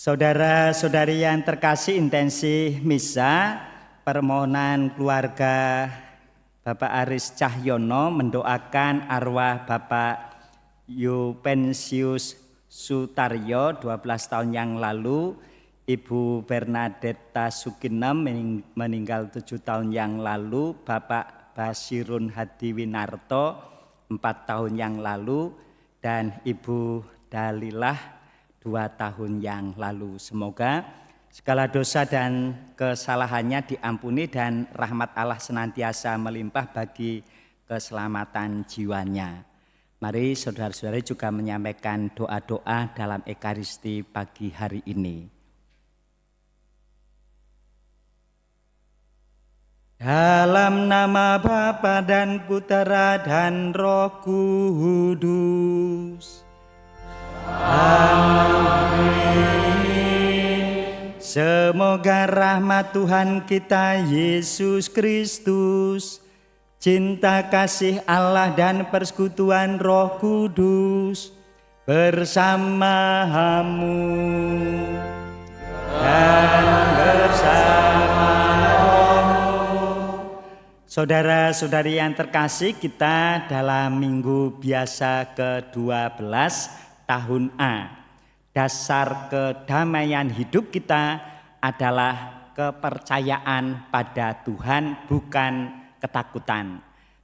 Saudara-saudari yang terkasih, intensi misa permohonan keluarga Bapak Aris Cahyono mendoakan arwah Bapak Yupensius Sutaryo 12 tahun yang lalu, Ibu Bernadetta Sukinem meninggal 7 tahun yang lalu, Bapak Basirun Hadiwinarto 4 tahun yang lalu, dan Ibu Dalilah 2 tahun yang lalu. Semoga segala dosa dan kesalahannya diampuni dan rahmat Allah senantiasa melimpah bagi keselamatan jiwanya. Mari saudara-saudari juga menyampaikan doa-doa dalam Ekaristi pagi hari ini. Dalam nama Bapa dan Putera dan Roh Kudus. Amin. Semoga rahmat Tuhan kita Yesus Kristus, cinta kasih Allah dan persekutuan Roh Kudus bersamamu dan bersama rohmu. Saudara-saudari yang terkasih, kita dalam minggu biasa ke-12 tahun A. Dasar kedamaian hidup kita adalah kepercayaan pada Tuhan, bukan ketakutan.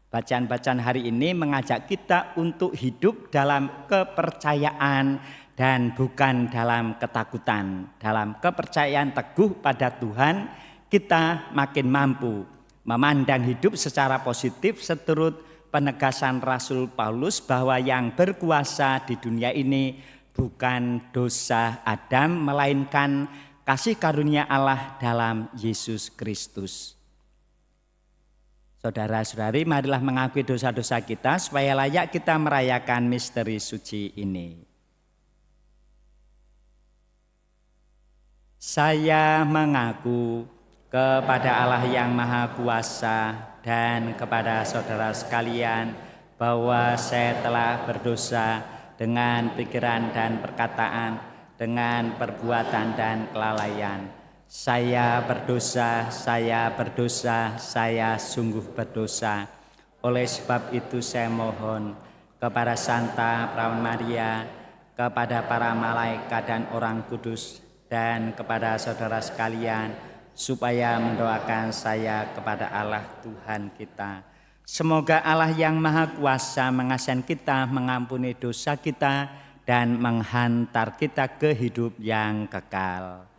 Bacaan-bacaan hari ini mengajak kita untuk hidup dalam kepercayaan dan bukan dalam ketakutan. Dalam kepercayaan teguh pada Tuhan, kita makin mampu memandang hidup secara positif seturut penegasan Rasul Paulus bahwa yang berkuasa di dunia ini bukan dosa Adam, melainkan kasih karunia Allah dalam Yesus Kristus. Saudara-saudari, marilah mengakui dosa-dosa kita supaya layak kita merayakan misteri suci ini. Saya mengaku kepada Allah yang Maha Kuasa dan kepada saudara sekalian bahwa saya telah berdosa dengan pikiran dan perkataan, dengan perbuatan dan kelalaian. Saya berdosa, saya sungguh berdosa. Oleh sebab itu saya mohon kepada Santa Perawan Maria, kepada para malaikat dan orang kudus, dan kepada saudara sekalian, supaya mendoakan saya kepada Allah Tuhan kita. Semoga Allah yang Maha Kuasa mengasihi kita, mengampuni dosa kita, dan menghantar kita ke hidup yang kekal.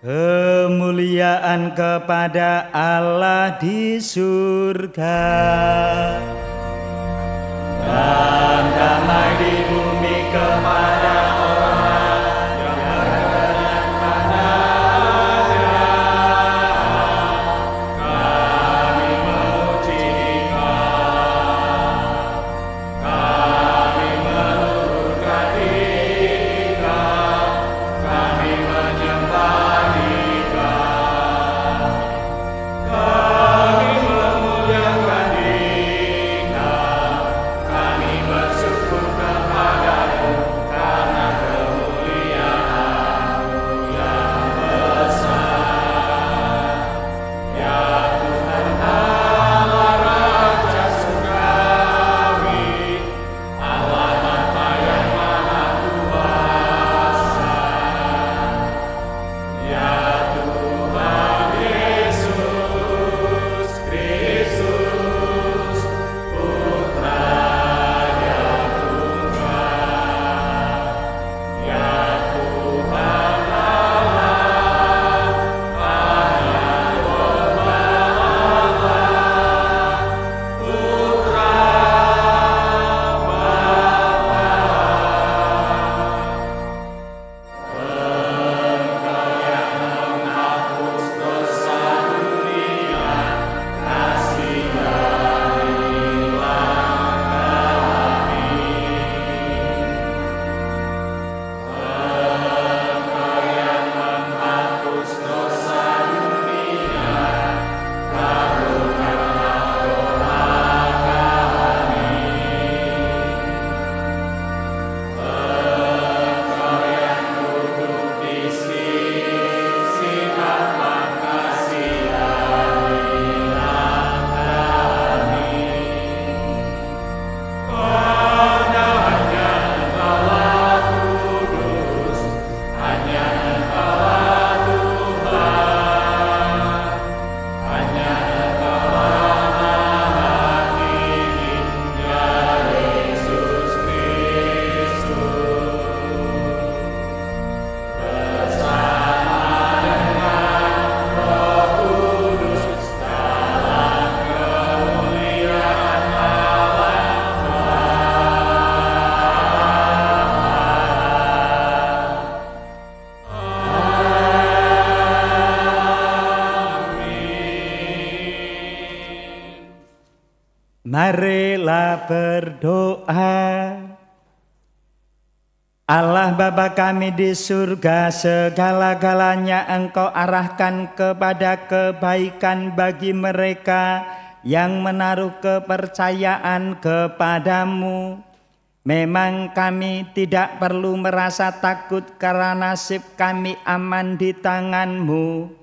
Kemuliaan kepada Allah di surga dan damai di bumi kepada orang yang berkenan pada Marilah berdoa. Allah Bapa kami di surga, segala-galanya Engkau arahkan kepada kebaikan bagi mereka yang menaruh kepercayaan kepadamu. Memang kami tidak perlu merasa takut karena nasib kami aman di tangan-Mu.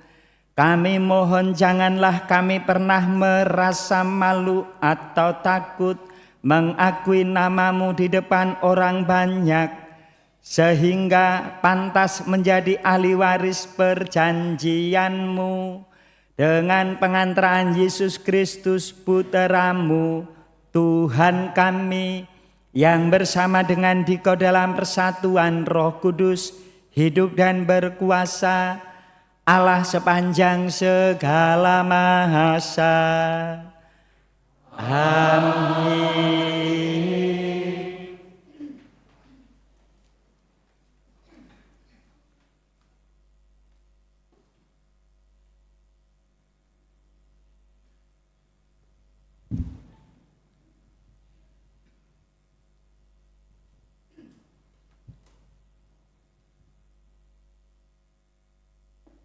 Kami mohon janganlah kami pernah merasa malu atau takut mengakui nama-Mu di depan orang banyak, sehingga pantas menjadi ahli waris perjanjian-Mu dengan pengantaran Yesus Kristus Putra-Mu, Tuhan kami, yang bersama dengan Dikau dalam persatuan Roh Kudus, hidup dan berkuasa, Allah sepanjang segala masa. Amin.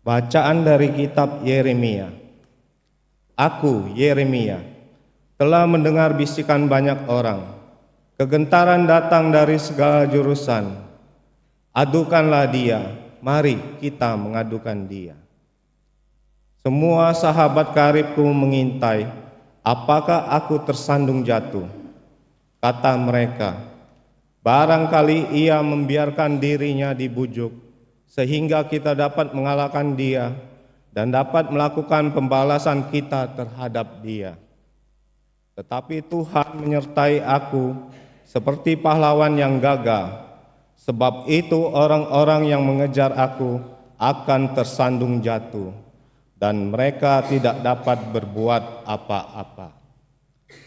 Bacaan dari kitab Yeremia. Aku, Yeremia, telah mendengar bisikan banyak orang. Kegentaran datang dari segala jurusan. Adukanlah dia, mari kita mengadukan dia. Semua sahabat karibku mengintai, apakah aku tersandung jatuh? Kata mereka, barangkali ia membiarkan dirinya dibujuk, sehingga kita dapat mengalahkan dia dan dapat melakukan pembalasan kita terhadap dia. Tetapi Tuhan menyertai aku seperti pahlawan yang gagah. Sebab itu orang-orang yang mengejar aku akan tersandung jatuh, dan mereka tidak dapat berbuat apa-apa.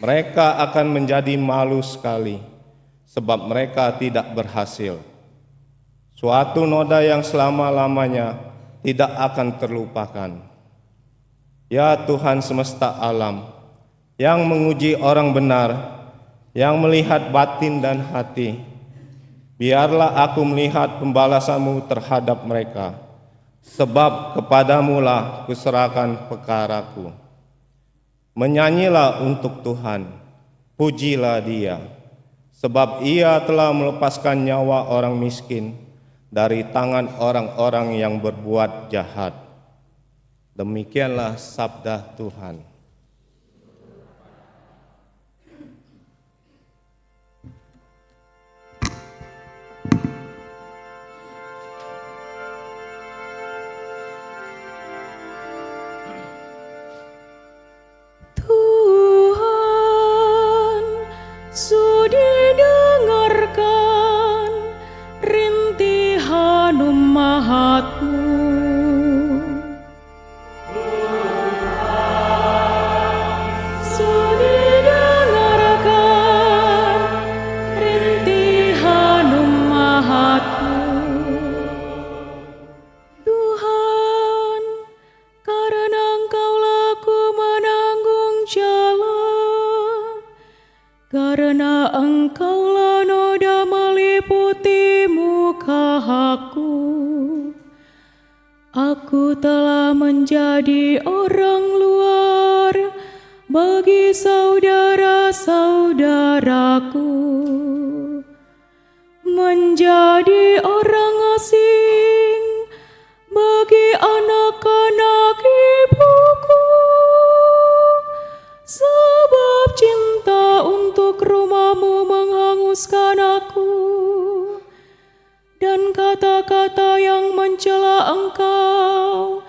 Mereka akan menjadi malu sekali, sebab mereka tidak berhasil. Suatu noda yang selama-lamanya tidak akan terlupakan. Ya Tuhan semesta alam, yang menguji orang benar, yang melihat batin dan hati, biarlah aku melihat pembalasan-Mu terhadap mereka, sebab kepadamu-lah kuserahkan perkaraku. Menyanyilah untuk Tuhan, pujilah Dia, sebab Ia telah melepaskan nyawa orang miskin dari tangan orang-orang yang berbuat jahat. Demikianlah sabda Tuhan. Tuhan, sudi dengarkan rintihan umat-Mu. Sudi dengarkan rintihan umat-Mu. Tuhan, karena Engkaulah ku menanggung jalan, karena Engkaulah noda meliputi muka aku telah menjadi orang luar bagi saudara-saudaraku, menjadi orang asing bagi anak-anak ibuku. Sebab cinta untuk rumah-Mu menghanguskan aku, dan kata-kata yang mencela Engkau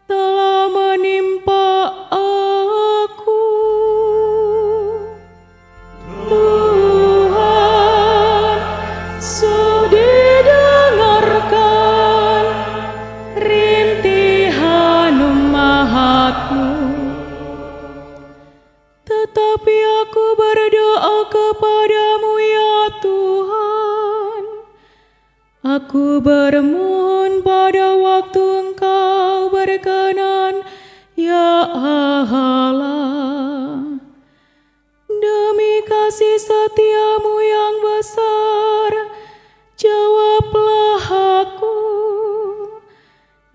telah menimpa aku. Tuhan, sudi dengarkan rintihan umat-Mu. Tetapi aku berdoa kepadamu ya Tuhan. Aku bermohon pada waktu Engkau berkenan ya Allah. setiamu yang besar, jawablah aku.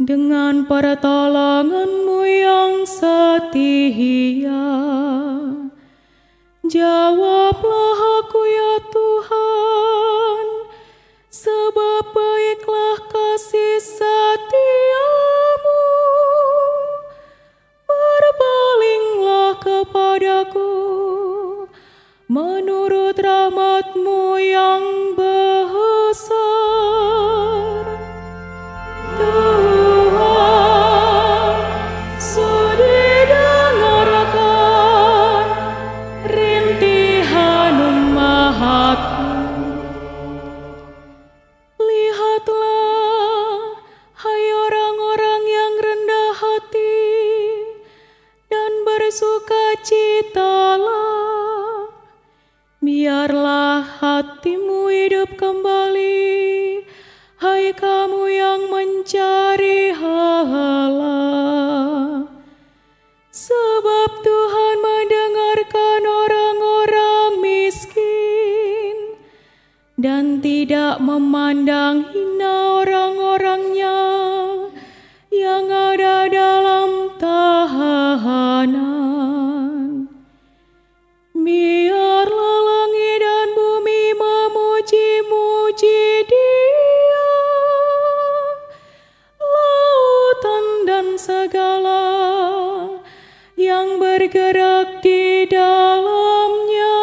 Dengan pertolonganmu yang setia, jawablah aku ya Tuhan, sebab baiklah kasih setiamu. Berpalinglah kepadaku menurut rahmat-Mu yang besar. Tuhan, sudi dengarkan rintihan umat-Mu. Lihatlah, hai orang-orang yang rendah hati, dan bersukacitalah. Biarlah hatimu hidup kembali, hai kamu yang mencari Allah. Sebab Tuhan mendengarkan orang-orang miskin dan tidak memandang hina orang-orangnya yang ada dalam tahanan. Biarlah langit dan bumi memuji-muji Dia, lautan dan segala yang bergerak di dalamnya.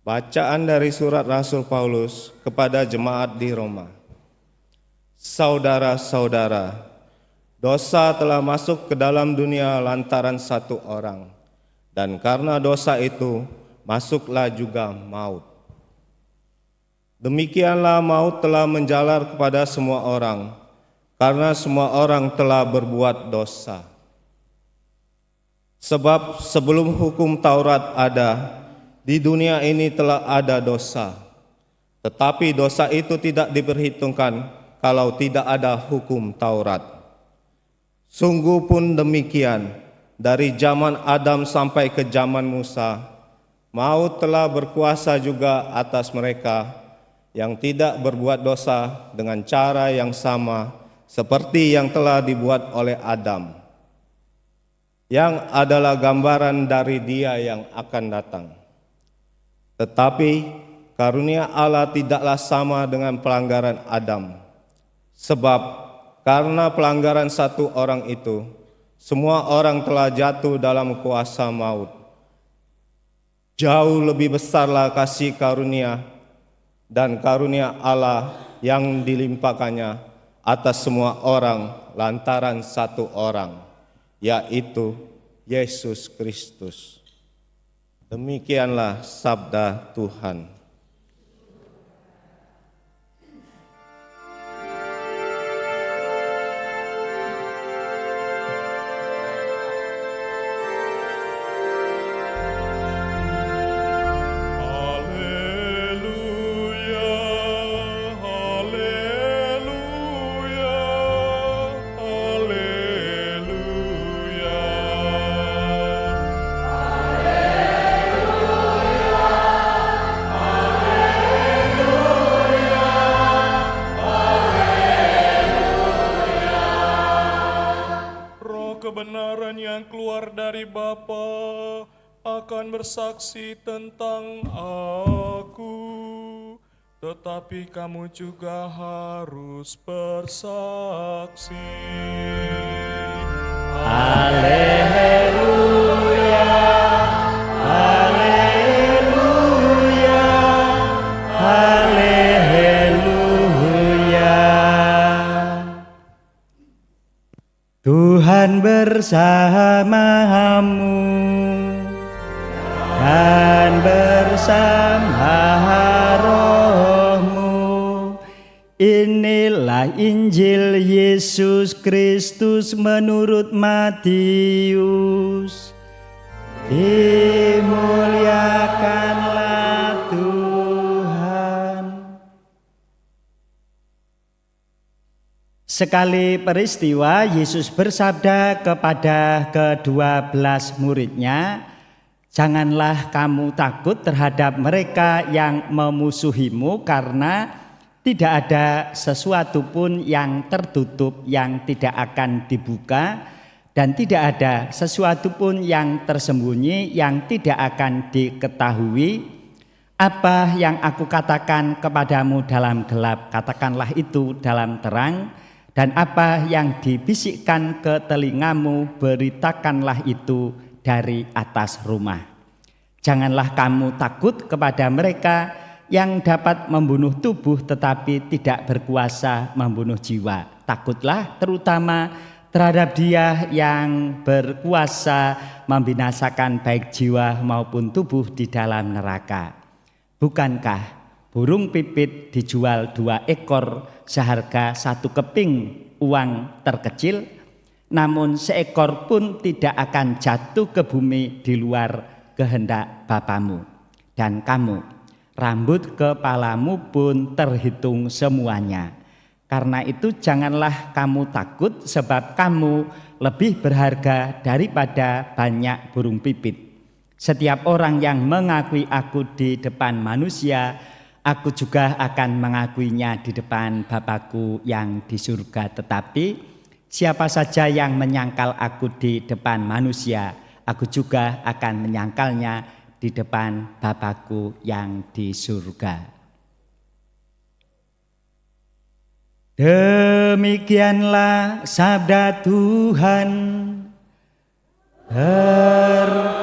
Bacaan dari surat Rasul Paulus kepada jemaat di Roma. Saudara-saudara, dosa telah masuk ke dalam dunia lantaran satu orang, dan karena dosa itu masuklah juga maut. Demikianlah maut telah menjalar kepada semua orang, karena semua orang telah berbuat dosa. Sebab sebelum hukum Taurat ada, di dunia ini telah ada dosa, tetapi dosa itu tidak diperhitungkan kalau tidak ada hukum Taurat. Sungguh pun demikian, dari zaman Adam sampai ke zaman Musa, maut telah berkuasa juga atas mereka yang tidak berbuat dosa dengan cara yang sama seperti yang telah dibuat oleh Adam, yang adalah gambaran dari Dia yang akan datang. Tetapi karunia Allah tidaklah sama dengan pelanggaran Adam. Sebab karena pelanggaran satu orang itu, semua orang telah jatuh dalam kuasa maut. Jauh lebih besarlah kasih karunia dan karunia Allah yang dilimpahkannya atas semua orang lantaran satu orang, yaitu Yesus Kristus. Demikianlah sabda Tuhan. Kebenaran yang keluar dari Bapa akan bersaksi tentang aku, tetapi kamu juga harus bersaksi. Haleluya, haleluya, haleluya. Tuhan bersamamu dan bersama rohmu. Inilah Injil Yesus Kristus menurut Matius. Dimuliakanlah Tuhan. Sekali peristiwa Yesus bersabda kepada ke-12 muridnya, "Janganlah kamu takut terhadap mereka yang memusuhimu, karena tidak ada sesuatu pun yang tertutup yang tidak akan dibuka, dan tidak ada sesuatu pun yang tersembunyi yang tidak akan diketahui. Apa yang aku katakan kepadamu dalam gelap, katakanlah itu dalam terang. Dan apa yang dibisikkan ke telingamu, beritakanlah itu dari atas rumah. Janganlah kamu takut kepada mereka yang dapat membunuh tubuh tetapi tidak berkuasa membunuh jiwa. Takutlah terutama terhadap Dia yang berkuasa membinasakan baik jiwa maupun tubuh di dalam neraka. Bukankah burung pipit dijual 2 ekor seharga 1 keping uang terkecil? Namun seekor pun tidak akan jatuh ke bumi di luar kehendak Bapamu. Dan kamu, rambut kepalamu pun terhitung semuanya. Karena itu janganlah kamu takut, sebab kamu lebih berharga daripada banyak burung pipit. Setiap orang yang mengakui aku di depan manusia, aku juga akan mengakuinya di depan Bapa-Ku yang di surga. Tetapi siapa saja yang menyangkal aku di depan manusia, aku juga akan menyangkalnya di depan Bapa-Ku yang di surga." Demikianlah sabda Tuhan. Terpujilah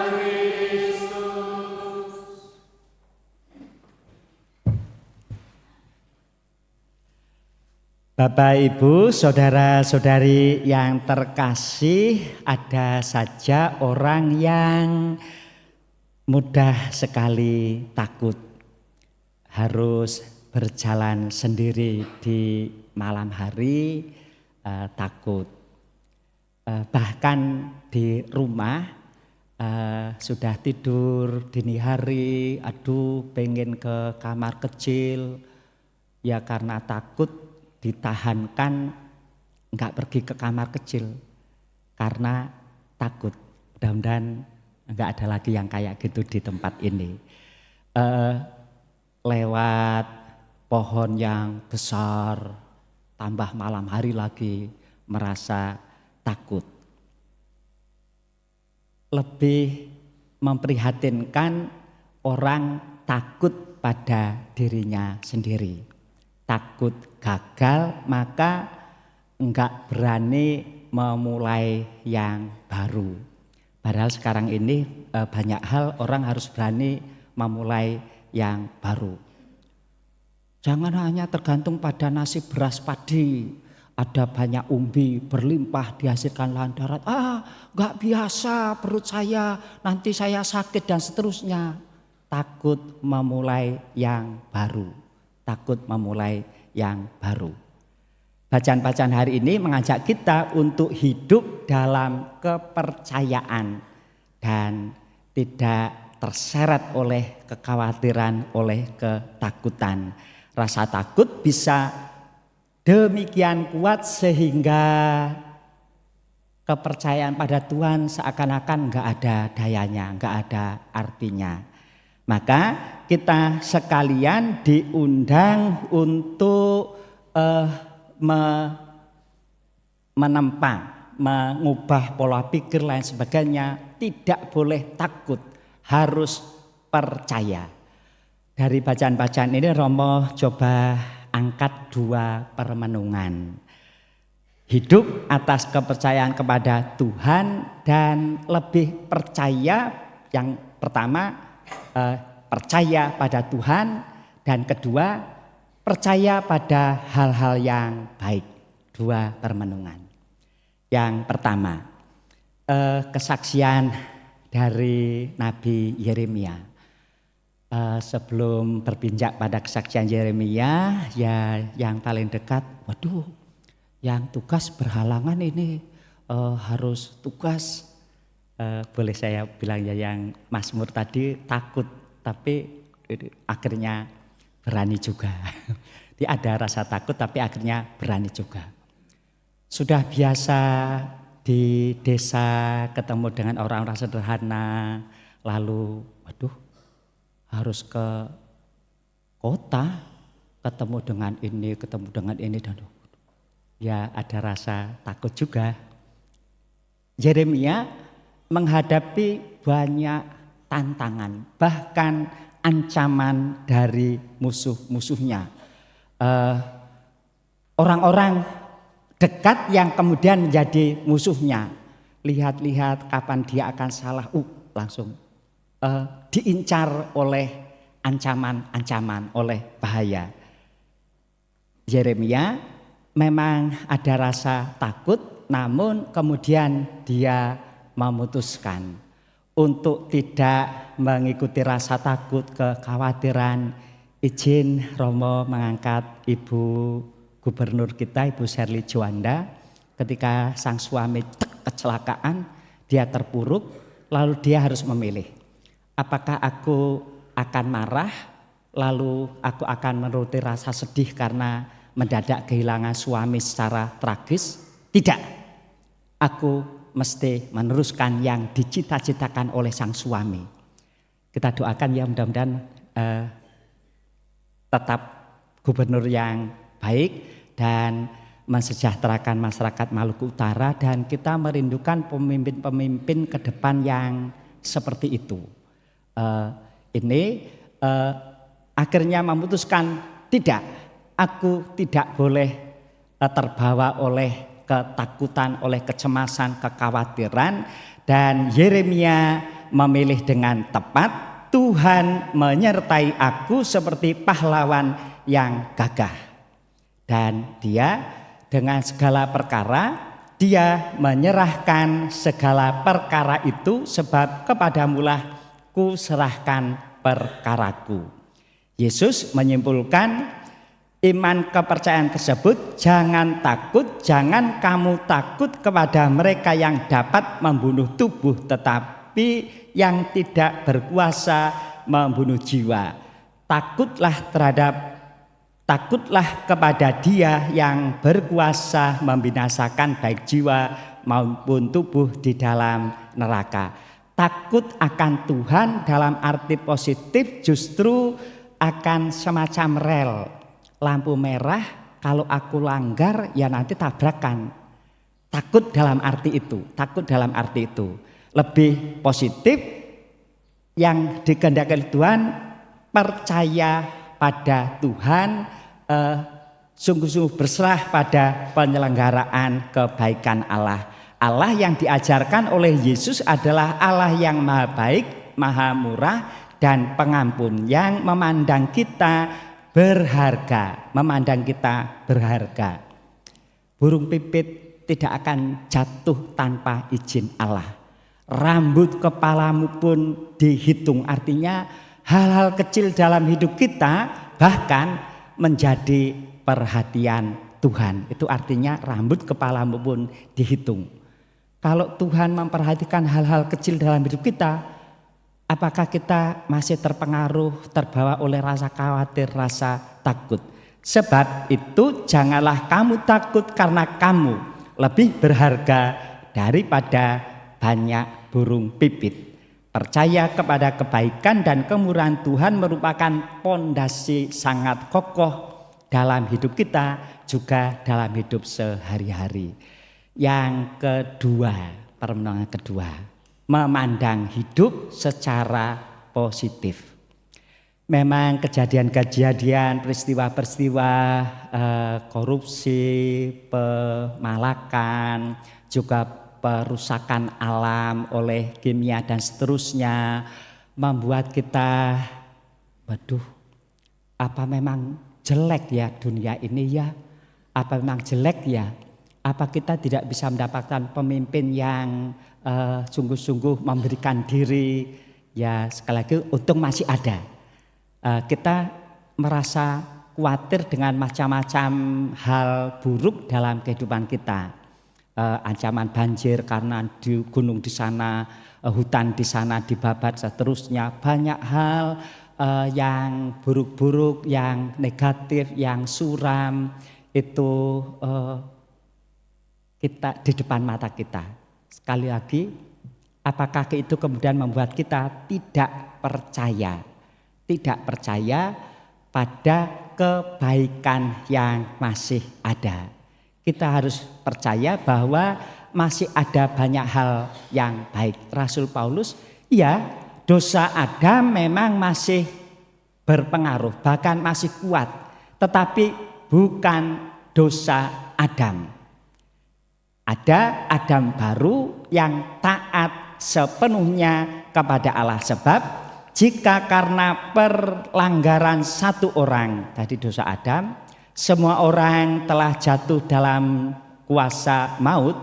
Kristus. Bapak, Ibu, saudara-saudari yang terkasih, ada saja orang yang mudah sekali takut. Harus berjalan sendiri di malam hari, takut. Bahkan di rumah sudah tidur dini hari, aduh pengen ke kamar kecil, ya karena takut ditahankan enggak pergi ke kamar kecil karena takut. Mudah-mudahan enggak ada lagi yang kayak gitu di tempat ini. Lewat pohon yang besar, tambah malam hari lagi, merasa takut. Lebih memprihatinkan orang takut pada dirinya sendiri. Takut gagal, maka enggak berani memulai yang baru. Padahal sekarang ini banyak hal orang harus berani memulai yang baru. Jangan hanya tergantung pada nasib beras padi. Ada banyak umbi berlimpah dihasilkan lahan darat. Gak biasa perut saya, nanti saya sakit dan seterusnya. Takut memulai yang baru. Takut memulai yang baru. Bacaan-bacaan hari ini mengajak kita untuk hidup dalam kepercayaan dan tidak terseret oleh kekhawatiran, oleh ketakutan. Rasa takut bisa demikian kuat sehingga kepercayaan pada Tuhan seakan-akan enggak ada dayanya, enggak ada artinya. Maka kita sekalian diundang untuk menempa, mengubah pola pikir lain sebagainya. Tidak boleh takut, harus percaya. Dari bacaan-bacaan ini Romo coba angkat 2 permenungan. Hidup atas kepercayaan kepada Tuhan dan lebih percaya. Yang pertama percaya pada Tuhan, dan kedua percaya pada hal-hal yang baik. 2 permenungan. Yang pertama kesaksian dari Nabi Yeremia. Sebelum berpinjak pada kesaksian Yeremia, ya yang paling dekat, waduh, yang tugas berhalangan ini harus tugas. Boleh saya bilang ya yang Mazmur tadi takut, tapi akhirnya berani juga. Dia ada rasa takut tapi akhirnya berani juga. Sudah biasa di desa ketemu dengan orang-orang sederhana, lalu waduh harus ke kota ketemu dengan ini dan ya ada rasa takut juga. Yeremia menghadapi banyak tantangan, bahkan ancaman dari musuh-musuhnya. Orang-orang dekat yang kemudian menjadi musuhnya. Lihat-lihat kapan dia akan salah, langsung diincar oleh ancaman-ancaman, oleh bahaya. Yeremia memang ada rasa takut, namun kemudian dia memutuskan untuk tidak mengikuti rasa takut, kekhawatiran. Izin Romo mengangkat Ibu Gubernur kita, Ibu Sherly Juanda, ketika sang suami kecelakaan, dia terpuruk, lalu dia harus memilih. Apakah aku akan marah, lalu aku akan menuruti rasa sedih karena mendadak kehilangan suami secara tragis? Tidak, aku mesti meneruskan yang dicita-citakan oleh sang suami. Kita doakan ya mudah-mudahan tetap gubernur yang baik dan mensejahterakan masyarakat Maluku Utara, dan kita merindukan pemimpin-pemimpin ke depan yang seperti itu. Akhirnya memutuskan tidak, aku tidak boleh terbawa oleh ketakutan, oleh kecemasan, kekhawatiran, dan Yeremia memilih dengan tepat. Tuhan menyertai aku seperti pahlawan yang gagah. Dan dia dengan segala perkara, dia menyerahkan segala perkara itu, sebab kepadamulah ku serahkan perkaraku. Yesus menyimpulkan iman kepercayaan tersebut, jangan takut, jangan kamu takut kepada mereka yang dapat membunuh tubuh, tetapi yang tidak berkuasa membunuh jiwa. Takutlah kepada Dia yang berkuasa membinasakan baik jiwa maupun tubuh di dalam neraka. Takut akan Tuhan dalam arti positif justru akan semacam rel. Lampu merah, kalau aku langgar ya nanti tabrakan. Takut dalam arti itu. Lebih positif yang dikehendaki Tuhan, percaya pada Tuhan, sungguh-sungguh berserah pada penyelenggaraan kebaikan Allah. Allah yang diajarkan oleh Yesus adalah Allah yang maha baik, maha murah dan pengampun, yang memandang kita berharga. Burung pipit tidak akan jatuh tanpa izin Allah. Rambut kepalamu pun dihitung, artinya hal-hal kecil dalam hidup kita bahkan menjadi perhatian Tuhan. Itu artinya rambut kepalamu pun dihitung. Kalau Tuhan memperhatikan hal-hal kecil dalam hidup kita, apakah kita masih terpengaruh, terbawa oleh rasa khawatir, rasa takut? Sebab itu janganlah kamu takut, karena kamu lebih berharga daripada banyak burung pipit. Percaya kepada kebaikan dan kemurahan Tuhan merupakan pondasi sangat kokoh dalam hidup kita, juga dalam hidup sehari-hari. Yang kedua, permenungan kedua, memandang hidup secara positif. Memang kejadian-kejadian, peristiwa-peristiwa korupsi, pemalakan, juga perusakan alam oleh kimia dan seterusnya membuat kita, waduh, apa memang jelek ya dunia ini ya? Apa memang jelek ya? Apa kita tidak bisa mendapatkan pemimpin yang sungguh-sungguh memberikan diri? Ya sekali lagi untung masih ada. Kita merasa khawatir dengan macam-macam hal buruk dalam kehidupan kita. ancaman banjir karena di gunung di sana, hutan di sana dibabat, seterusnya. Banyak hal yang buruk-buruk, yang negatif, yang suram itu kita di depan mata kita. Sekali lagi, apakah itu kemudian membuat kita tidak percaya pada kebaikan yang masih ada? Kita harus percaya bahwa masih ada banyak hal yang baik. Rasul Paulus, ya, dosa Adam memang masih berpengaruh, bahkan masih kuat, tetapi bukan dosa Adam. Ada Adam baru yang taat sepenuhnya kepada Allah, sebab jika karena perlanggaran satu orang dari dosa Adam, semua orang telah jatuh dalam kuasa maut,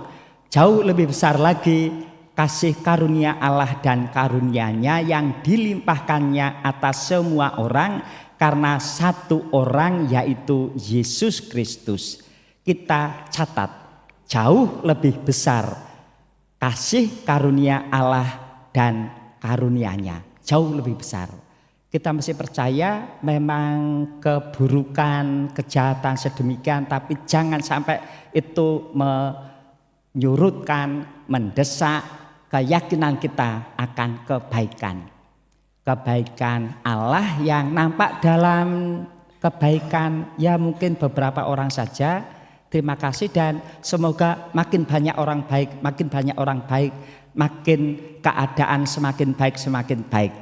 jauh lebih besar lagi kasih karunia Allah dan karunia-Nya yang dilimpahkannya atas semua orang karena satu orang, yaitu Yesus Kristus. Kita catat, jauh lebih besar kasih karunia Allah dan karunia-Nya, jauh lebih besar. Kita mesti percaya memang keburukan, kejahatan sedemikian, tapi jangan sampai itu menyurutkan, mendesak keyakinan kita akan kebaikan. Kebaikan Allah yang nampak dalam kebaikan ya mungkin beberapa orang saja. Terima kasih dan semoga makin banyak orang baik, makin keadaan semakin baik.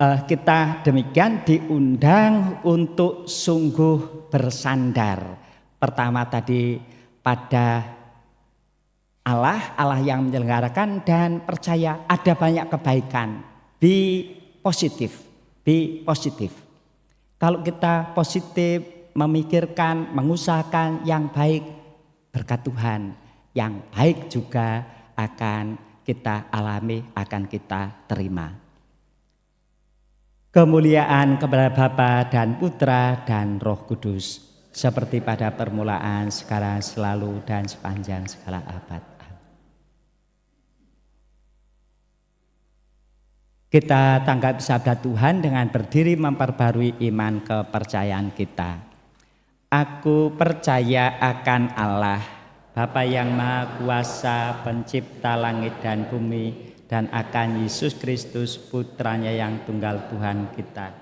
Kita demikian diundang untuk sungguh bersandar. Pertama tadi pada Allah yang menyelenggarakan, dan percaya ada banyak kebaikan. Be positif. Kalau kita positif, memikirkan, mengusahakan yang baik, berkat Tuhan, yang baik juga akan kita alami, akan kita terima. Kemuliaan kepada Bapa dan Putra dan Roh Kudus, seperti pada permulaan, sekarang, selalu, dan sepanjang segala abad. Kita tanggapi sabda Tuhan dengan berdiri memperbarui iman kepercayaan kita. Aku percaya akan Allah, Bapa yang Maha Kuasa, pencipta langit dan bumi, dan akan Yesus Kristus, Putranya yang tunggal Tuhan kita,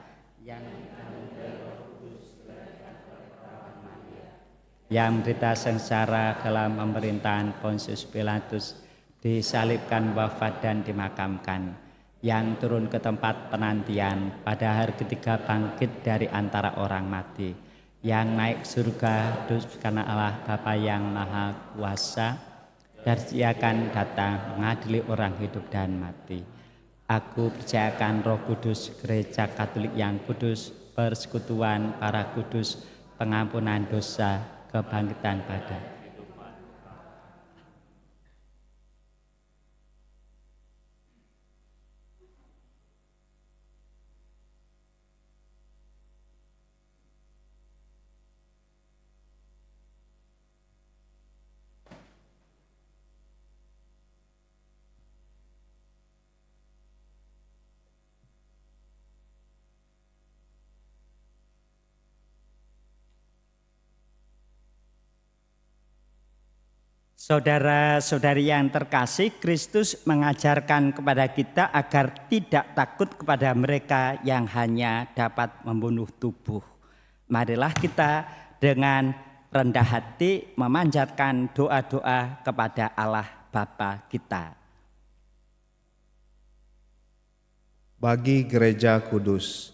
yang menderita sengsara dalam pemerintahan Pontius Pilatus, disalibkan, wafat, dan dimakamkan, yang turun ke tempat penantian, pada hari ketiga bangkit dari antara orang mati, yang naik surga karena Allah Bapa yang Maha Kuasa, dan Dia akan datang mengadili orang hidup dan mati. Aku percayakan Roh Kudus, Gereja Katolik yang kudus, persekutuan para kudus, pengampunan dosa, kebangkitan badan. Saudara-saudari yang terkasih, Kristus mengajarkan kepada kita agar tidak takut kepada mereka yang hanya dapat membunuh tubuh. Marilah kita dengan rendah hati memanjatkan doa-doa kepada Allah Bapa kita. Bagi gereja kudus,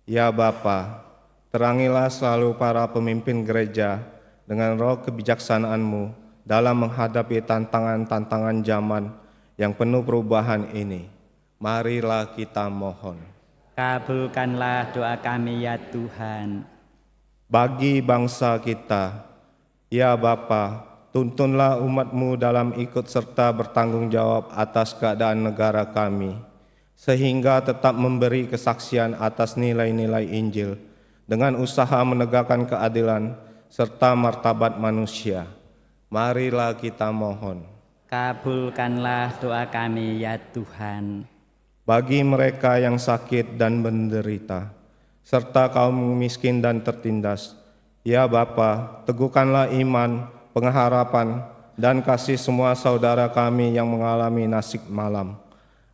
ya Bapa, terangilah selalu para pemimpin gereja dengan roh kebijaksanaan-Mu dalam menghadapi tantangan-tantangan zaman yang penuh perubahan ini. Marilah kita mohon. Kabulkanlah doa kami ya Tuhan. Bagi bangsa kita, ya Bapa, tuntunlah umat-Mu dalam ikut serta bertanggung jawab atas keadaan negara kami, sehingga tetap memberi kesaksian atas nilai-nilai Injil dengan usaha menegakkan keadilan serta martabat manusia. Marilah kita mohon. Kabulkanlah doa kami ya Tuhan. Bagi mereka yang sakit dan menderita, serta kaum miskin dan tertindas, ya Bapa, teguhkanlah iman, pengharapan, dan kasih semua saudara kami yang mengalami nasib malam,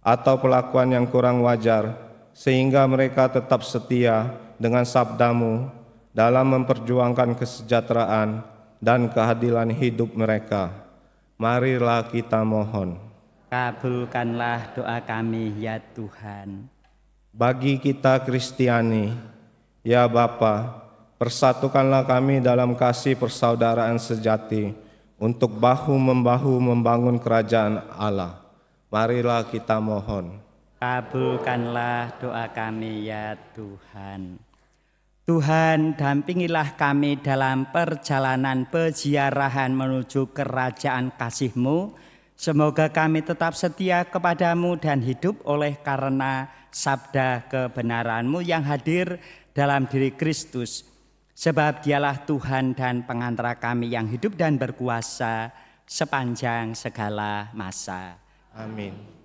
atau perlakuan yang kurang wajar, sehingga mereka tetap setia dengan sabdamu dalam memperjuangkan kesejahteraan dan keadilan hidup mereka. Marilah kita mohon. Kabulkanlah doa kami ya Tuhan. Bagi kita Kristiani, ya Bapa, persatukanlah kami dalam kasih persaudaraan sejati untuk bahu-membahu membangun kerajaan Allah. Marilah kita mohon. Kabulkanlah doa kami ya Tuhan. Tuhan, dampingilah kami dalam perjalanan peziarahan menuju kerajaan kasih-Mu. Semoga kami tetap setia kepadamu dan hidup oleh karena sabda kebenaran-Mu yang hadir dalam diri Kristus. Sebab Dialah Tuhan dan pengantara kami yang hidup dan berkuasa sepanjang segala masa. Amin.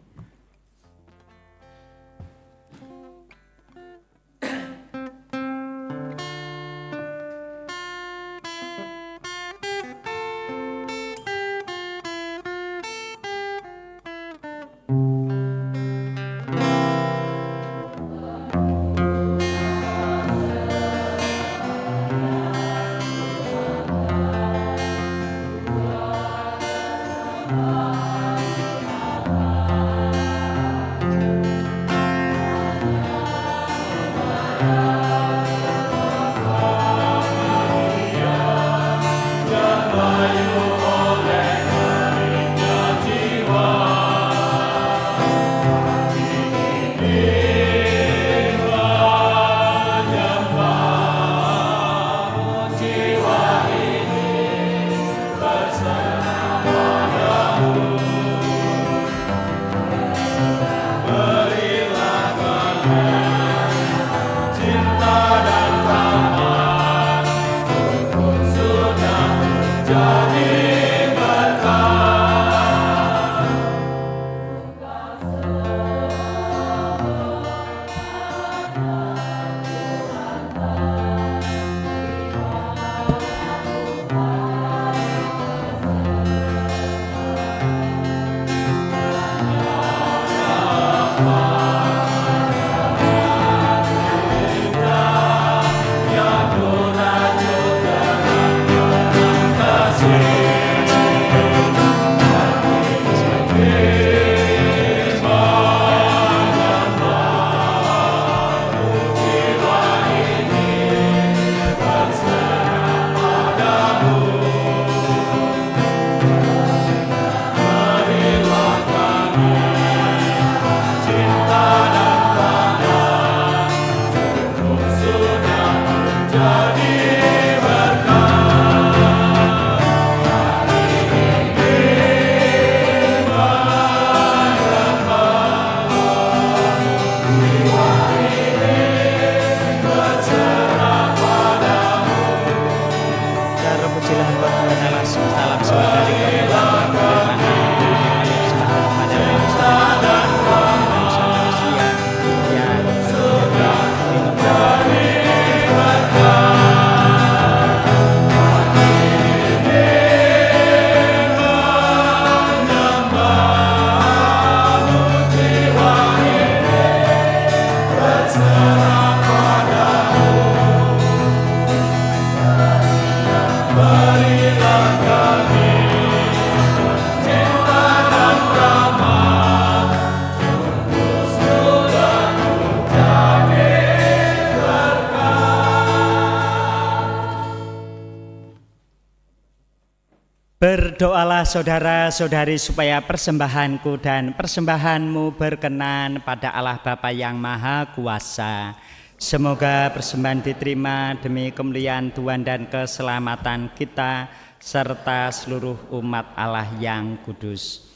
Berdoalah saudara-saudari supaya persembahanku dan persembahanmu berkenan pada Allah Bapa yang Maha Kuasa. Semoga persembahan diterima demi kemuliaan Tuhan dan keselamatan kita serta seluruh umat Allah yang kudus.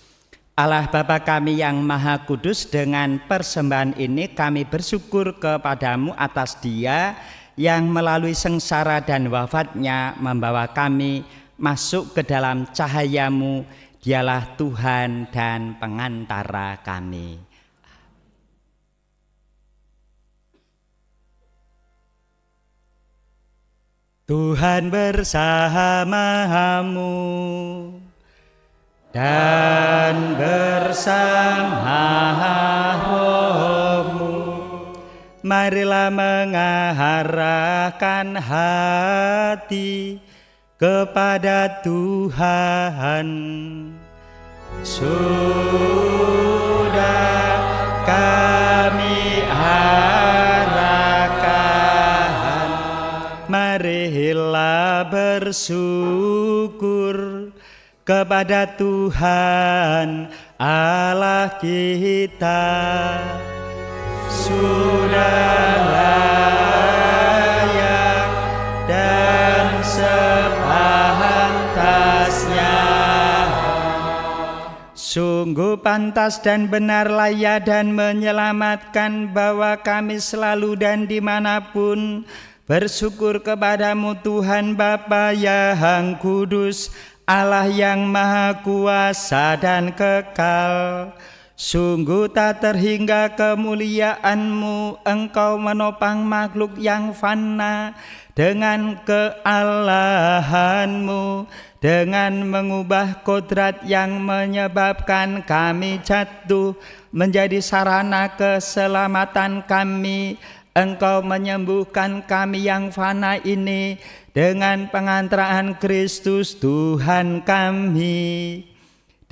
Allah Bapa kami yang Maha Kudus, dengan persembahan ini kami bersyukur kepadamu atas Dia yang melalui sengsara dan wafatnya membawa kami masuk ke dalam cahaya-Mu. Dialah Tuhan dan pengantara kami. Tuhan bersamamu dan bersama rohmu. Marilah mengarahkan hati kepada Tuhan. Sudah kami arahkan, marilah bersyukur kepada Tuhan Allah kita. Sudah layak dan sepantasnya, sungguh pantas dan benar, layak dan menyelamatkan, bahwa kami selalu dan dimanapun bersyukur kepadamu Tuhan Bapa yang kudus, Allah yang maha kuasa dan kekal. Sungguh tak terhingga kemuliaan-Mu, Engkau menopang makhluk yang fana dengan kealahan-Mu, dengan mengubah kodrat yang menyebabkan kami jatuh menjadi sarana keselamatan kami. Engkau menyembuhkan kami yang fana ini dengan pengantaraan Kristus Tuhan kami.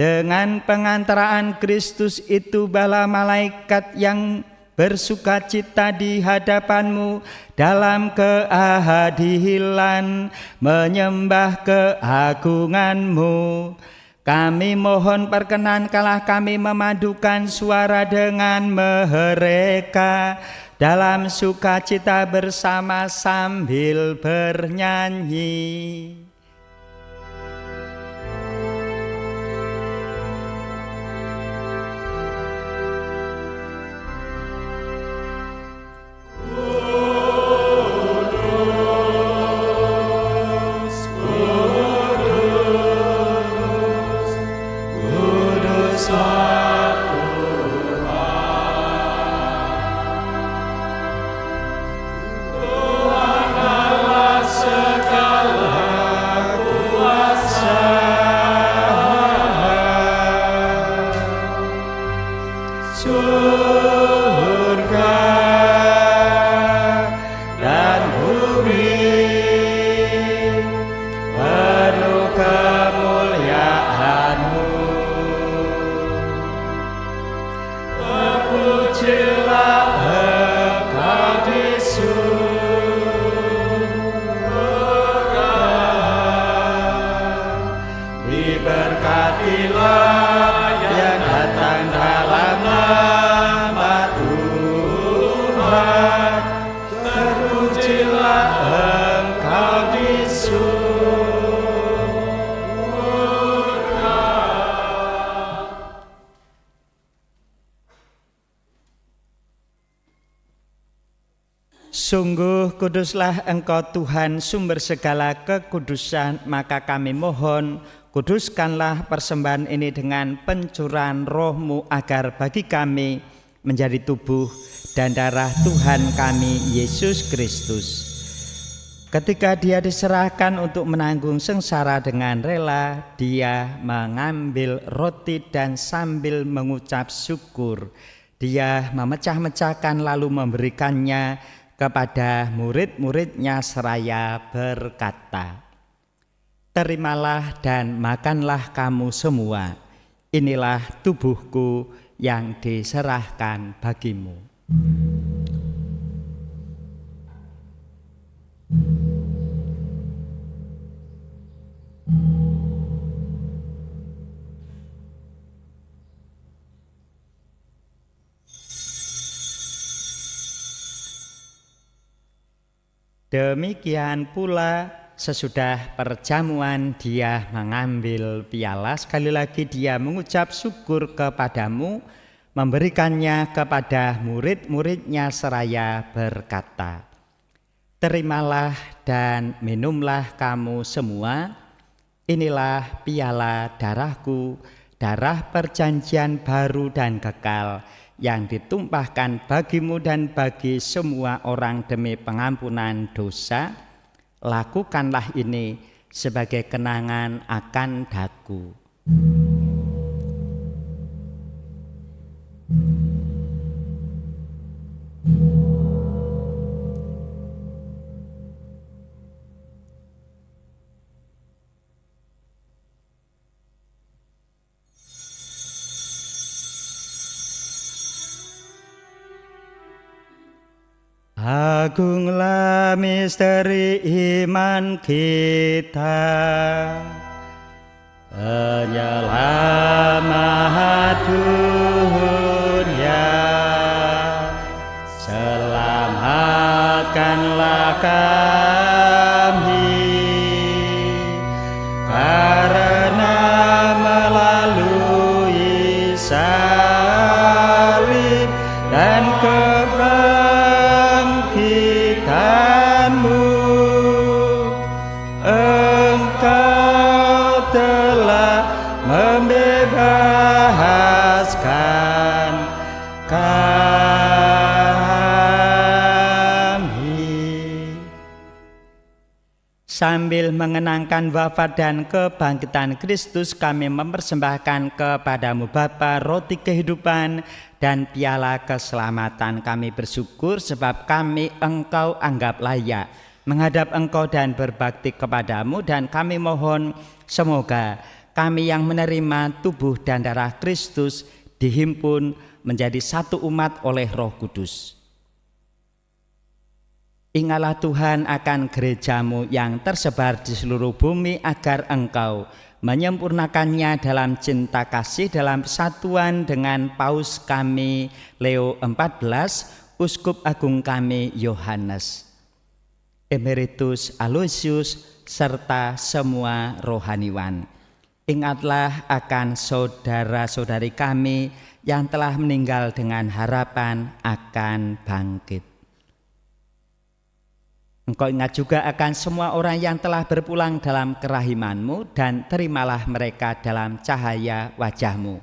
Dengan pengantaraan Kristus itu bala malaikat yang bersukacita di hadapan-Mu dalam keadilan menyembah keagungan-Mu. Kami mohon perkenankanlah kami memadukan suara dengan mereka dalam sukacita bersama sambil bernyanyi. Sungguh kuduslah Engkau Tuhan, sumber segala kekudusan, maka kami mohon kuduskanlah persembahan ini dengan pencurahan Roh-Mu, agar bagi kami menjadi tubuh dan darah Tuhan kami Yesus Kristus. Ketika Dia diserahkan untuk menanggung sengsara dengan rela, Dia mengambil roti dan sambil mengucap syukur, Dia memecah-mecahkan lalu memberikannya kepada murid-murid-Nya seraya berkata, "Terimalah dan makanlah kamu semua, inilah tubuhku yang diserahkan bagimu." Demikian pula sesudah perjamuan Dia mengambil piala, sekali lagi Dia mengucap syukur kepadamu, memberikannya kepada murid-murid-Nya seraya berkata, "Terimalah dan minumlah kamu semua, Inilah piala darahku, darah perjanjian baru dan kekal, yang ditumpahkan bagimu dan bagi semua orang demi pengampunan dosa. Lakukanlah ini sebagai kenangan akan daku. Agunglah misteri iman kita, penyelamat dunia, selamatkanlah kami, karena melalui salib dan Engkau telah membebaskan kami. Sambil mengenangkan wafat dan kebangkitan Kristus, kami mempersembahkan kepadamu Bapa roti kehidupan dan piala keselamatan. Kami bersyukur sebab kami Engkau anggap layak menghadap Engkau dan berbakti kepadamu, dan kami mohon semoga kami yang menerima tubuh dan darah Kristus dihimpun menjadi satu umat oleh Roh Kudus. Ingatlah Tuhan akan gerejamu yang tersebar di seluruh bumi, agar Engkau menyempurnakannya dalam cinta kasih, dalam persatuan dengan Paus kami Leo XIV, Uskup Agung kami Yohanes, Emeritus Aloysius, serta semua rohaniwan. Ingatlah akan saudara-saudari kami yang telah meninggal dengan harapan akan bangkit. Engkau ingat juga akan semua orang yang telah berpulang dalam kerahiman-Mu, dan terimalah mereka dalam cahaya wajah-Mu.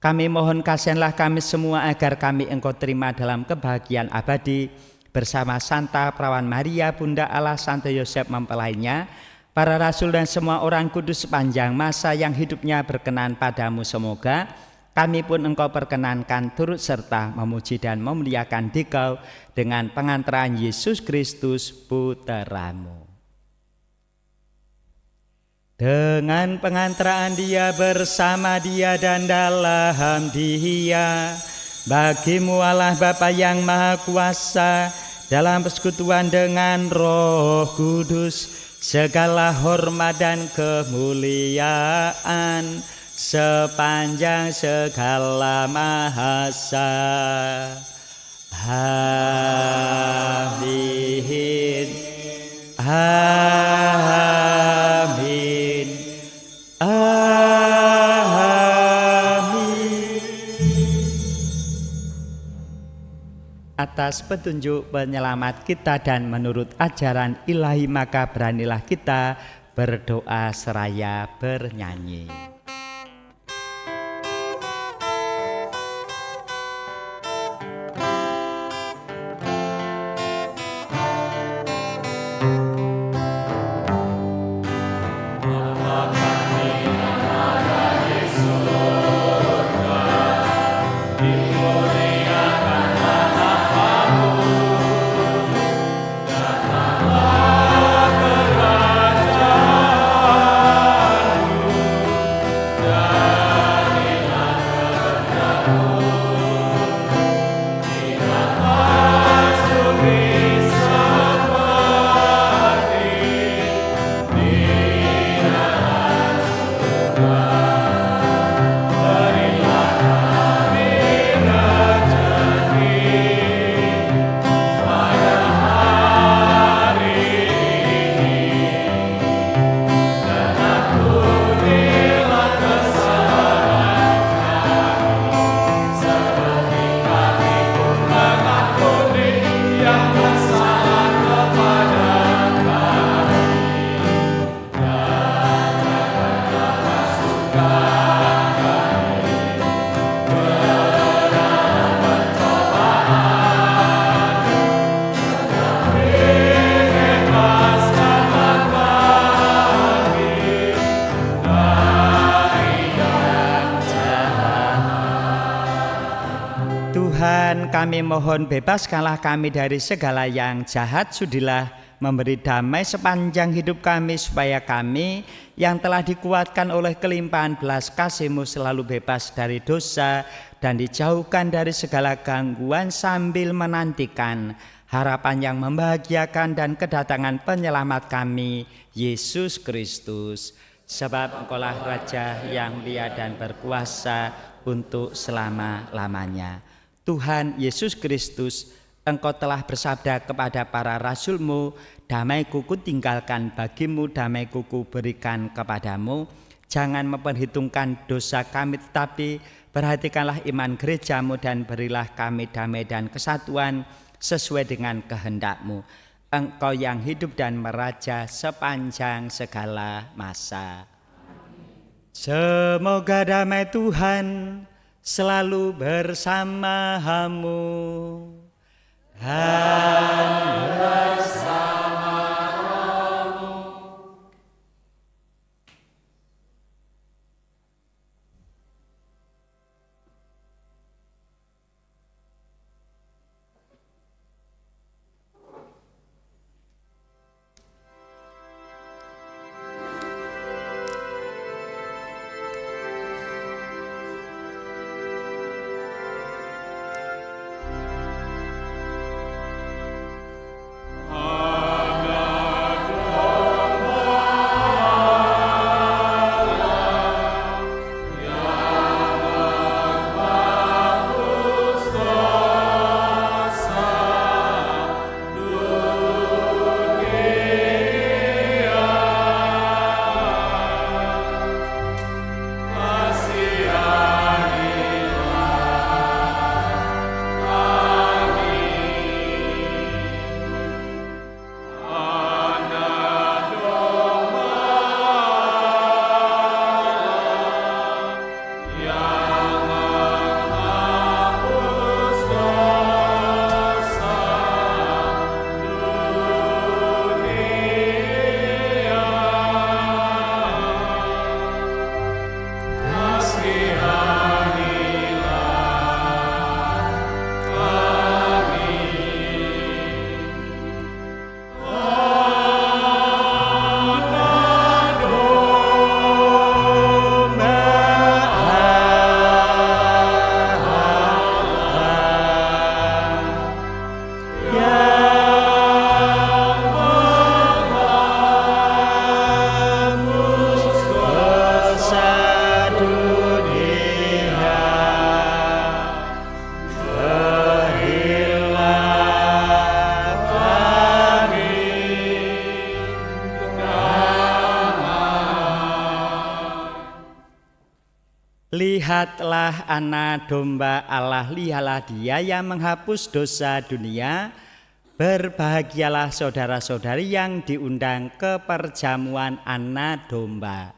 Kami mohon kasihanlah kami semua, agar kami Engkau terima dalam kebahagiaan abadi bersama Santa Perawan Maria, Bunda Allah, Santo Yosef mempelainya, para rasul dan semua orang kudus sepanjang masa yang hidupnya berkenan padamu. Semoga kami pun Engkau perkenankan turut serta memuji dan memuliakan Dikau dengan pengantaran Yesus Kristus Putra-Mu. Dengan pengantaran Dia, bersama Dia, dan dalam Dia, bagimu Allah Bapa yang Maha Kuasa, dalam persekutuan dengan Roh Kudus, segala hormat dan kemuliaan sepanjang segala masa. Amin. Amin. Atas petunjuk penyelamat kita dan menurut ajaran ilahi, maka beranilah kita berdoa seraya bernyanyi. Tuhan, kami mohon bebaskanlah kami dari segala yang jahat, sudilah memberi damai sepanjang hidup kami, supaya kami yang telah dikuatkan oleh kelimpahan belas kasih-Mu selalu bebas dari dosa dan dijauhkan dari segala gangguan, sambil menantikan harapan yang membahagiakan dan kedatangan penyelamat kami, Yesus Kristus. Sebab Engkaulah Raja yang mulia dan berkuasa untuk selama-lamanya. Tuhan Yesus Kristus, Engkau telah bersabda kepada para rasul-Mu, damai-Ku tinggalkan bagimu, damai-Ku berikan kepadamu. Jangan memperhitungkan dosa kami, tetapi perhatikanlah iman gereja-Mu dan berilah kami damai dan kesatuan sesuai dengan kehendak-Mu. Engkau yang hidup dan meraja sepanjang segala masa. Semoga damai Tuhan selalu bersama-Mu dan bersama. Lihatlah anak domba Allah, lihatlah Dia yang menghapus dosa dunia. Berbahagialah saudara-saudari yang diundang ke perjamuan anak domba.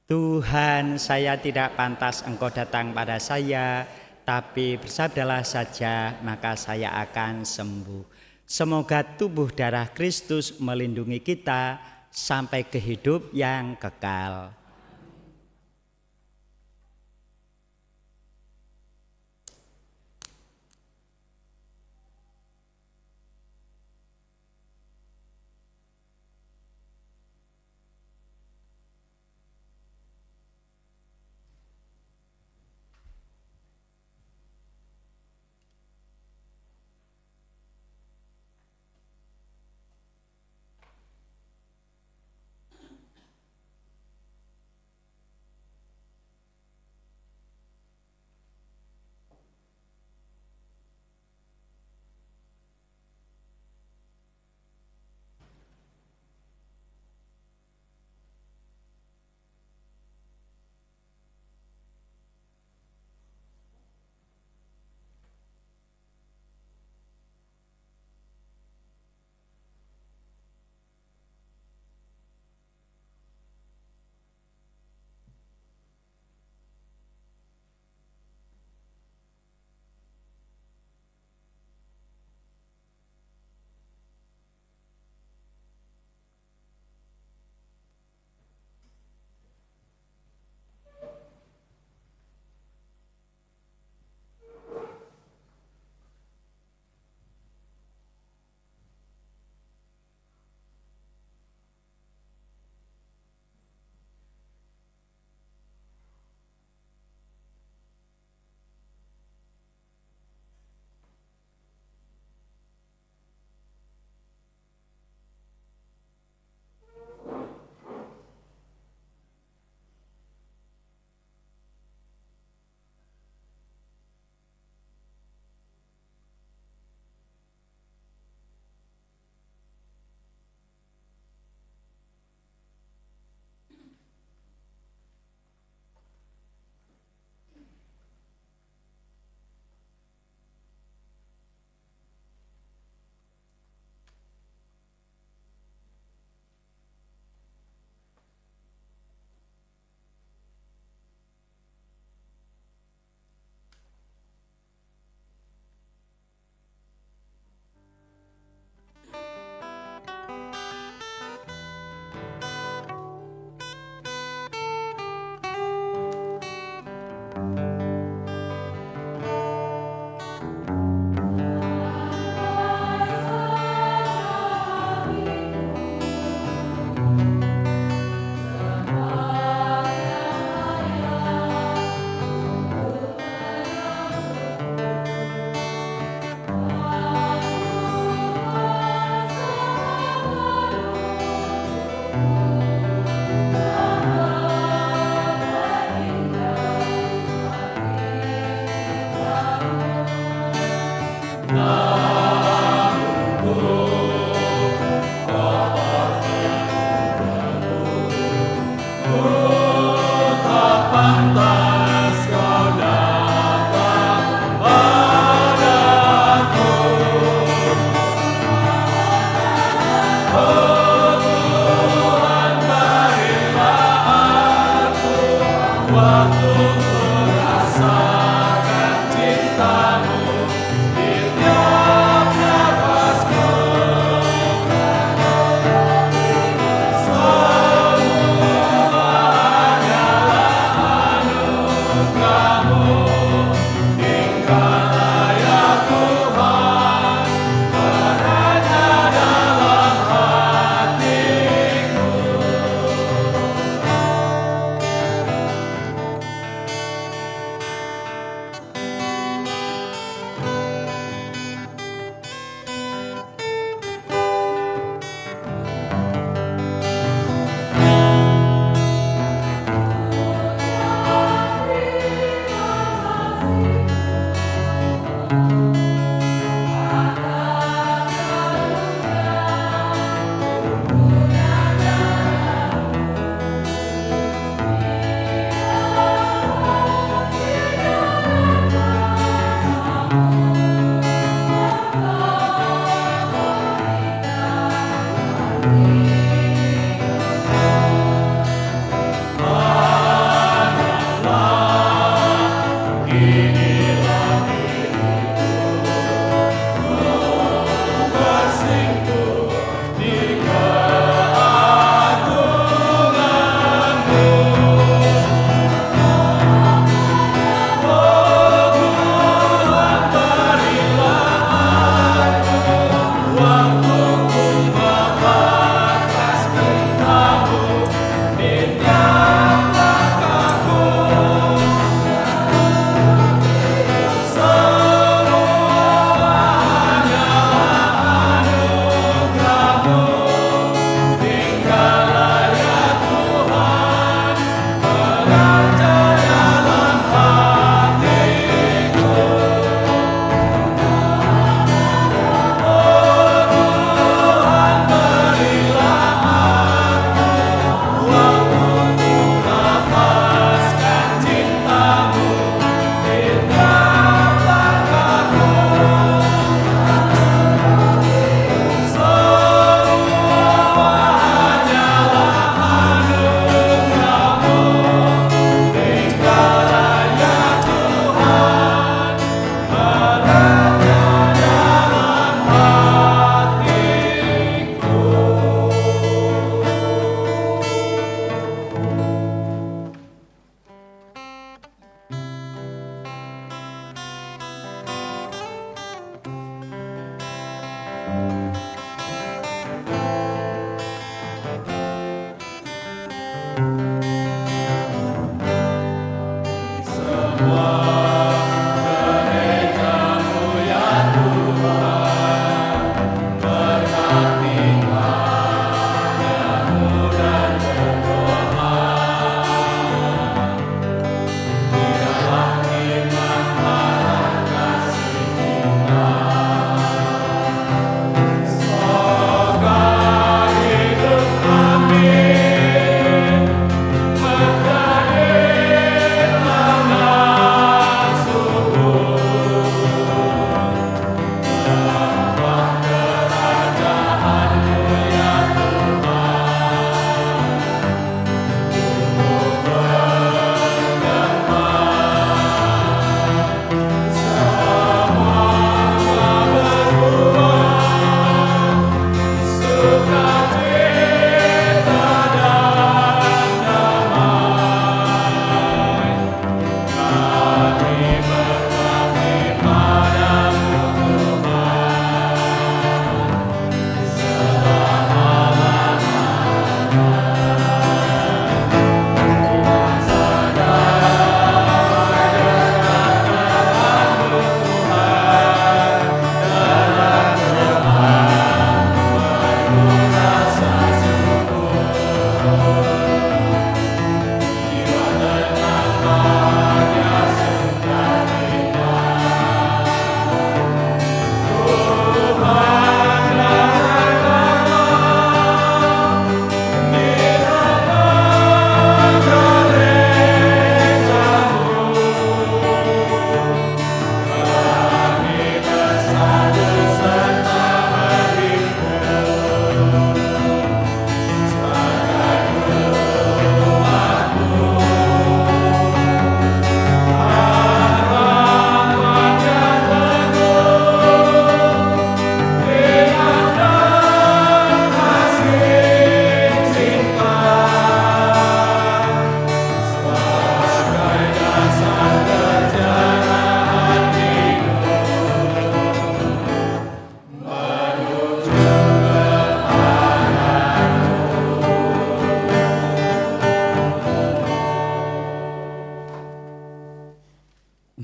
Tuhan, saya tidak pantas Engkau datang pada saya, tapi bersabdalah saja, maka saya akan sembuh. Semoga tubuh darah Kristus melindungi kita sampai ke hidup yang kekal.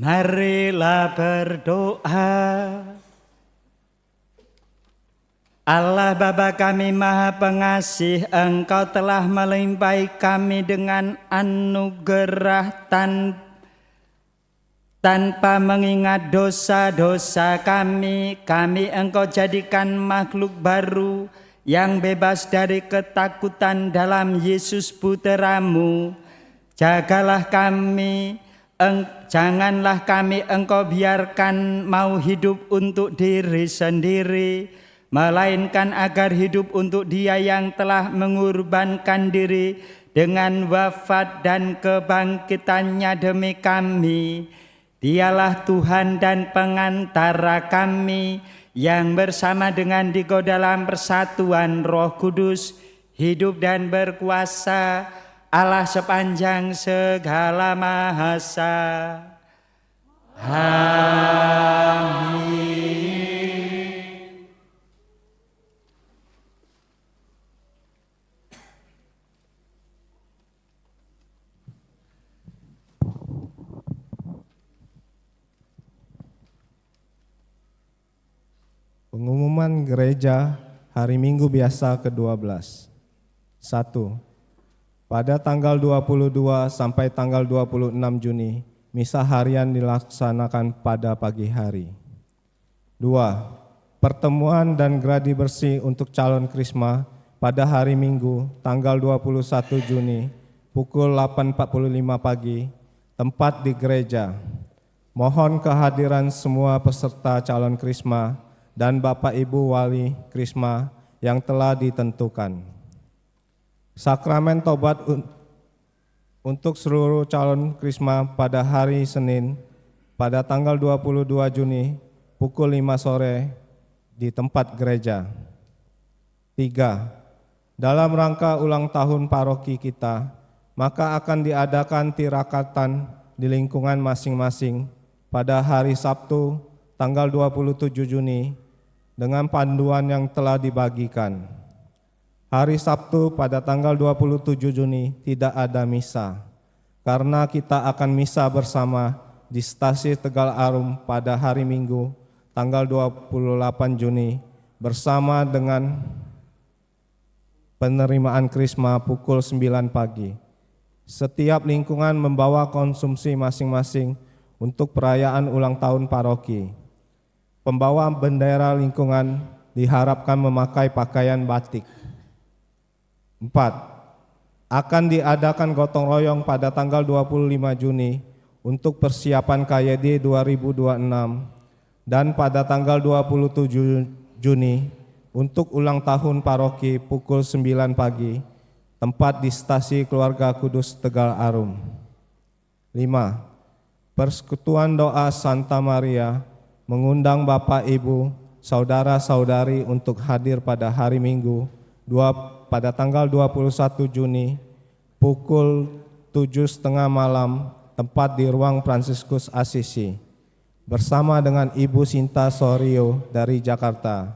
Marilah berdoa. Allah Bapa kami Maha Pengasih, Engkau telah melimpahi kami dengan anugerah tanpa mengingat dosa-dosa kami. Engkau jadikan makhluk baru yang bebas dari ketakutan dalam Yesus Putra-Mu. Jagalah kami, janganlah kami Engkau biarkan mau hidup untuk diri sendiri, melainkan agar hidup untuk Dia yang telah mengorbankan diri dengan wafat dan kebangkitannya demi kami. Dialah Tuhan dan pengantara kami, yang bersama dengan Dikau dalam persatuan Roh Kudus, hidup dan berkuasa, Allah sepanjang segala masa. Amin. Pengumuman gereja hari Minggu biasa ke-12. 1. Pada tanggal 22 sampai tanggal 26 Juni, misa harian dilaksanakan pada pagi hari. 2. Pertemuan dan gladi bersih untuk calon krisma pada hari Minggu tanggal 21 Juni pukul 8.45 pagi, tempat di gereja. Mohon kehadiran semua peserta calon krisma dan Bapak Ibu Wali Krisma yang telah ditentukan. Sakramen tobat untuk seluruh calon krisma pada hari Senin pada tanggal 22 Juni pukul 5 sore di tempat gereja. 3. Dalam rangka ulang tahun paroki kita, maka akan diadakan tirakatan di lingkungan masing-masing pada hari Sabtu tanggal 27 Juni dengan panduan yang telah dibagikan. Hari Sabtu pada tanggal 27 Juni tidak ada misa, karena kita akan misa bersama di stasiun Tegal Arum pada hari Minggu tanggal 28 Juni bersama dengan penerimaan krisma pukul 9 pagi. Setiap lingkungan membawa konsumsi masing-masing untuk perayaan ulang tahun paroki. Pembawa bendera lingkungan diharapkan memakai pakaian batik. 4. Akan diadakan gotong royong pada tanggal 25 Juni untuk persiapan KYD 2026 dan pada tanggal 27 Juni untuk ulang tahun paroki pukul 9 pagi, tempat di stasiun Keluarga Kudus Tegal Arum. 5. Persekutuan Doa Santa Maria mengundang Bapak, Ibu, Saudara-saudari untuk hadir pada hari Minggu pada tanggal 21 Juni pukul 7.30 malam, tempat di Ruang Fransiskus Assisi, bersama dengan Ibu Sinta Sorio dari Jakarta,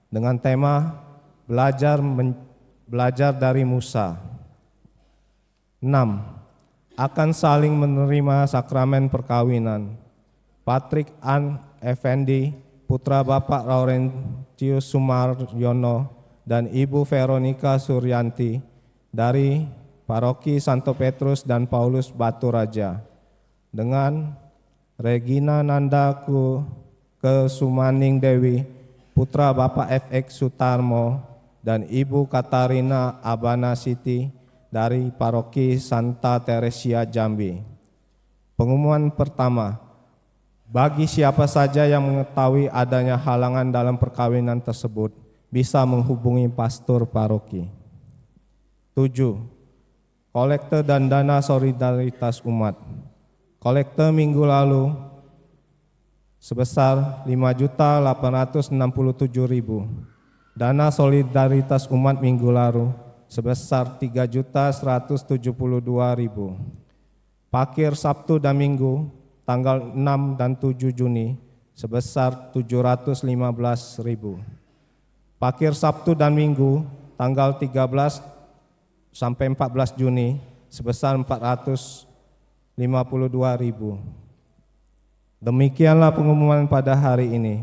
dengan tema Belajar dari Musa. 6. Akan saling menerima sakramen perkawinan. Patrick An Effendi, putra Bapak Laurentius Sumaryono dan Ibu Veronica Suryanti dari Paroki Santo Petrus dan Paulus Batu Raja, dengan Regina Nanda Kesumaning Dewi, putra Bapak FX Sutarmo dan Ibu Katarina Abana Siti dari Paroki Santa Teresia Jambi. Pengumuman pertama, bagi siapa saja yang mengetahui adanya halangan dalam perkawinan tersebut, bisa menghubungi pastor paroki. 7. Kolekte dan dana solidaritas umat. Kolekte minggu lalu sebesar 5.867.000. Dana solidaritas umat minggu lalu sebesar 3.172.000. Pakir Sabtu dan Minggu tanggal 6 dan 7 Juni sebesar 715.000. Pakir Sabtu dan Minggu tanggal 13 sampai 14 Juni sebesar 452.000. Demikianlah pengumuman pada hari ini.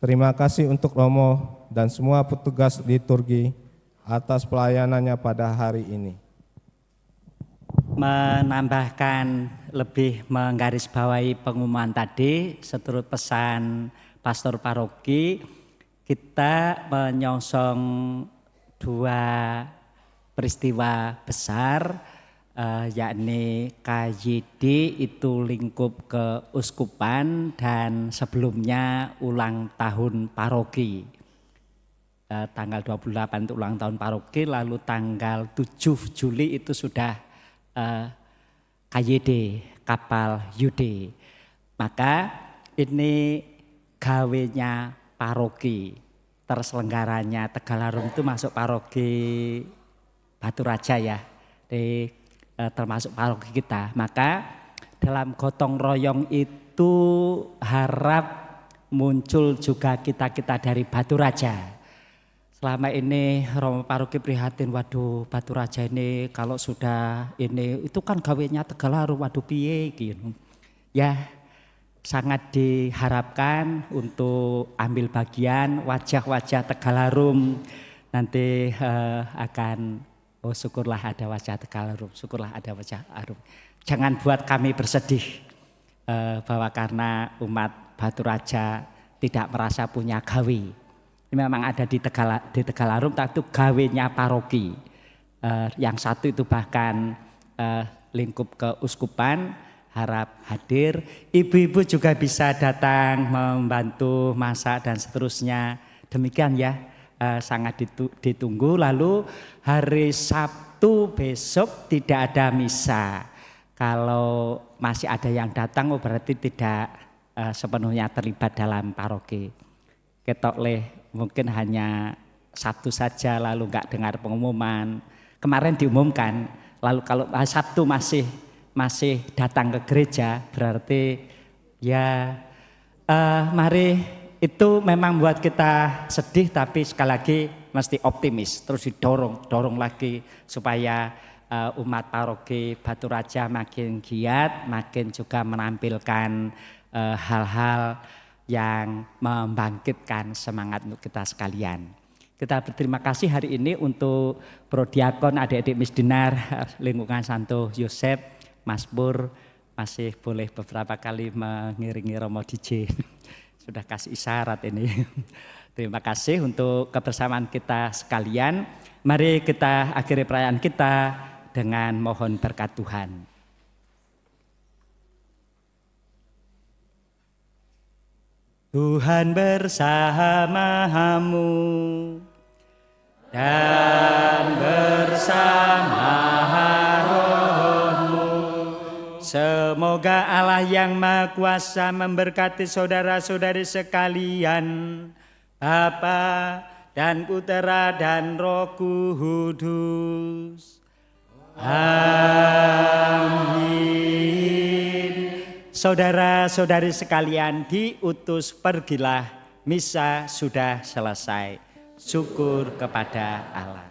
Terima kasih untuk Romo dan semua petugas liturgi atas pelayanannya pada hari ini. Menambahkan lebih menggarisbawahi pengumuman tadi, seturut pesan pastor paroki, kita menyongsong dua peristiwa besar, yakni KYD itu lingkup keuskupan dan sebelumnya ulang tahun paroki. Tanggal 28 itu ulang tahun paroki, lalu tanggal 7 Juli itu sudah KYD, kapal Yude. Maka ini gawenya paroki, terselenggaranya Tegalarum itu masuk paroki Batu Raja ya, termasuk paroki kita. Maka dalam gotong royong itu harap muncul juga kita-kita dari Batu Raja. Selama ini Romo Paroki prihatin, waduh Batu Raja ini kalau sudah ini itu kan gawenya Tegalarum, waduh piye gitu. Ya sangat diharapkan untuk ambil bagian wajah-wajah Tegalarum nanti akan syukurlah ada wajah Tegalarum, syukurlah ada wajah Arum. Jangan buat kami bersedih bahwa karena umat Batu Raja tidak merasa punya gawe. Memang ada di Tegalarum, tapi itu gawenya paroki. Yang satu itu bahkan lingkup keuskupan, harap hadir. Ibu-ibu juga bisa datang membantu masak dan seterusnya. Demikian ya, sangat ditunggu. Lalu hari Sabtu besok tidak ada misa. Kalau masih ada yang datang, berarti tidak sepenuhnya terlibat dalam paroki. Ketok leh mungkin hanya Sabtu saja lalu enggak dengar pengumuman. Kemarin diumumkan, lalu kalau Sabtu masih datang ke gereja berarti ya mari, itu memang buat kita sedih tapi sekali lagi mesti optimis, terus dorong lagi supaya umat paroki Batu Raja makin giat, makin juga menampilkan hal-hal yang membangkitkan semangat untuk kita sekalian. Kita berterima kasih hari ini untuk Prodiakon, adik-adik Misdinar, lingkungan Santo Yosef, Mas Pur, masih boleh beberapa kali mengiringi Romo DJ. Sudah kasih isyarat ini. Terima kasih untuk kebersamaan kita sekalian. Mari kita akhiri perayaan kita dengan mohon berkat Tuhan. Tuhan bersamamu dan bersama rohmu. Semoga Allah yang Maha Kuasa memberkati saudara-saudari sekalian, Bapa dan Putera dan Roh Kudus. Amin. Saudara-saudari sekalian, diutus pergilah, misa sudah selesai. Syukur kepada Allah.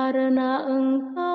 karena Engkau